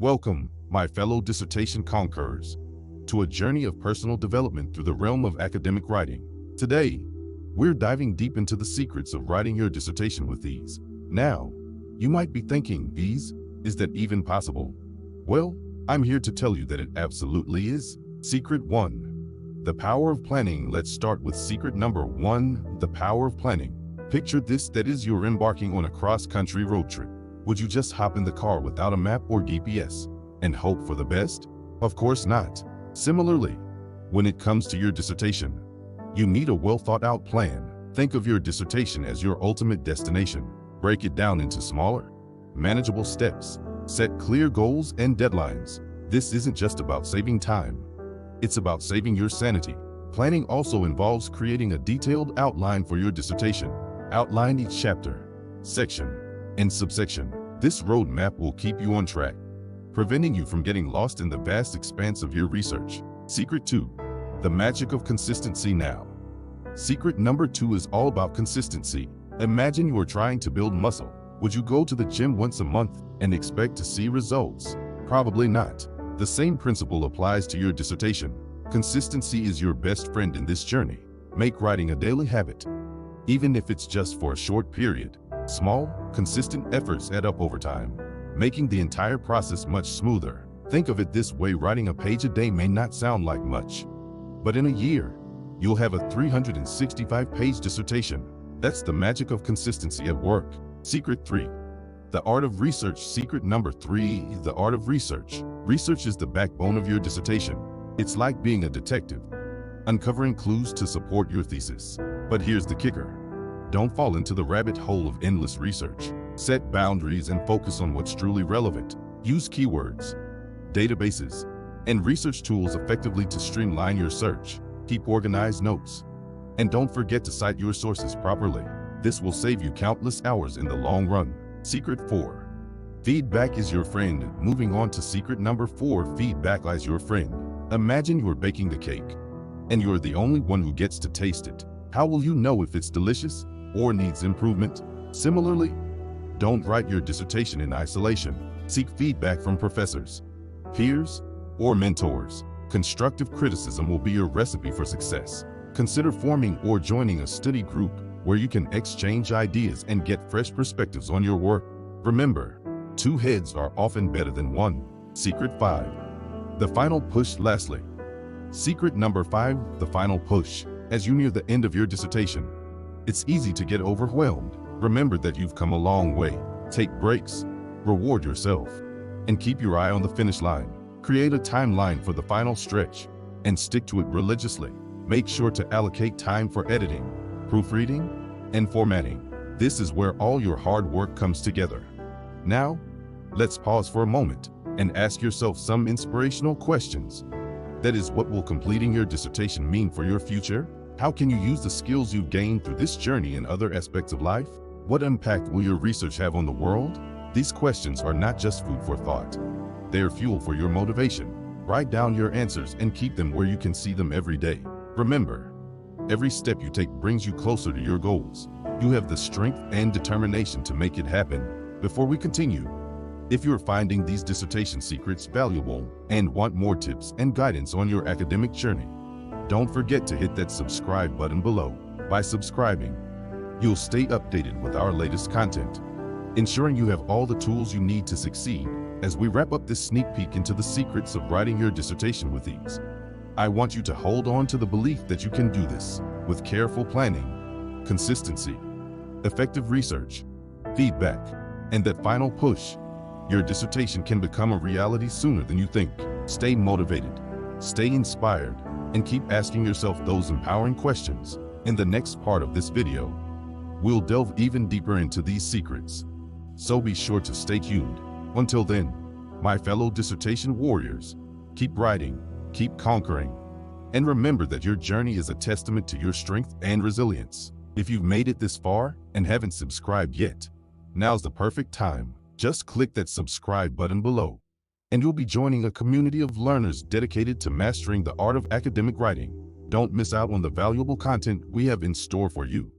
Welcome, my fellow dissertation conquerors, to a journey of personal development through the realm of academic writing. Today, we're diving deep into the secrets of writing your dissertation with ease. Now, you might be thinking, ease? Is that even possible? Well, I'm here to tell you that it absolutely is. Secret 1. The power of planning. Let's start with secret number 1, the power of planning. Picture this, that is, you're embarking on a cross-country road trip. Would you just hop in the car without a map or GPS and hope for the best? Of course not. Similarly, when it comes to your dissertation, you need a well-thought-out plan. Think of your dissertation as your ultimate destination. Break it down into smaller, manageable steps. Set clear goals and deadlines. This isn't just about saving time. It's about saving your sanity. Planning also involves creating a detailed outline for your dissertation. Outline each chapter, section, and subsection. This roadmap will keep you on track, preventing you from getting lost in the vast expanse of your research. Secret 2. The magic of consistency. Now, secret number 2 is all about consistency. Imagine you are trying to build muscle. Would you go to the gym once a month and expect to see results? Probably not. The same principle applies to your dissertation. Consistency is your best friend in this journey. Make writing a daily habit, even if it's just for a short period. Small, consistent efforts add up over time, making the entire process much smoother. Think of it this way: writing a page a day may not sound like much, but in a year, you'll have a 365-page dissertation. That's the magic of consistency at work. Secret 3. The art of research. Secret number 3, the art of research. Research is the backbone of your dissertation. It's like being a detective, uncovering clues to support your thesis. But here's the kicker. Don't fall into the rabbit hole of endless research. Set boundaries and focus on what's truly relevant. Use keywords, databases, and research tools effectively to streamline your search. Keep organized notes, and don't forget to cite your sources properly. This will save you countless hours in the long run. Secret 4. Feedback is your friend. Moving on to secret number 4, feedback is your friend. Imagine you're baking the cake, and you're the only one who gets to taste it. How will you know if it's delicious or needs improvement? Similarly, don't write your dissertation in isolation. Seek feedback from professors, peers, or mentors. Constructive criticism will be your recipe for success. Consider forming or joining a study group where you can exchange ideas and get fresh perspectives on your work. Remember, 2 heads are often better than 1. Secret 5. The final push. Lastly, secret number 5, the final push. As you near the end of your dissertation, it's easy to get overwhelmed. Remember that you've come a long way. Take breaks, reward yourself, and keep your eye on the finish line. Create a timeline for the final stretch and stick to it religiously. Make sure to allocate time for editing, proofreading, and formatting. This is where all your hard work comes together. Now, let's pause for a moment and ask yourself some inspirational questions. That is, what will completing your dissertation mean for your future? How can you use the skills you've gained through this journey in other aspects of life? What impact will your research have on the world? These questions are not just food for thought. They are fuel for your motivation. Write down your answers and keep them where you can see them every day. Remember, every step you take brings you closer to your goals. You have the strength and determination to make it happen. Before we continue, if you're finding these dissertation secrets valuable and want more tips and guidance on your academic journey, don't forget to hit that subscribe button below. By subscribing, you'll stay updated with our latest content, ensuring you have all the tools you need to succeed. As we wrap up this sneak peek into the secrets of writing your dissertation with ease, I want you to hold on to the belief that you can do this. With careful planning, consistency, effective research, feedback, and that final push, your dissertation can become a reality sooner than you think. Stay motivated, stay inspired, and keep asking yourself those empowering questions. In the next part of this video, we'll delve even deeper into these secrets, so be sure to stay tuned. Until then, my fellow dissertation warriors, keep writing, keep conquering, and remember that your journey is a testament to your strength and resilience. If you've made it this far and haven't subscribed yet, now's the perfect time. Just click that subscribe button below, and you'll be joining a community of learners dedicated to mastering the art of academic writing. Don't miss out on the valuable content we have in store for you.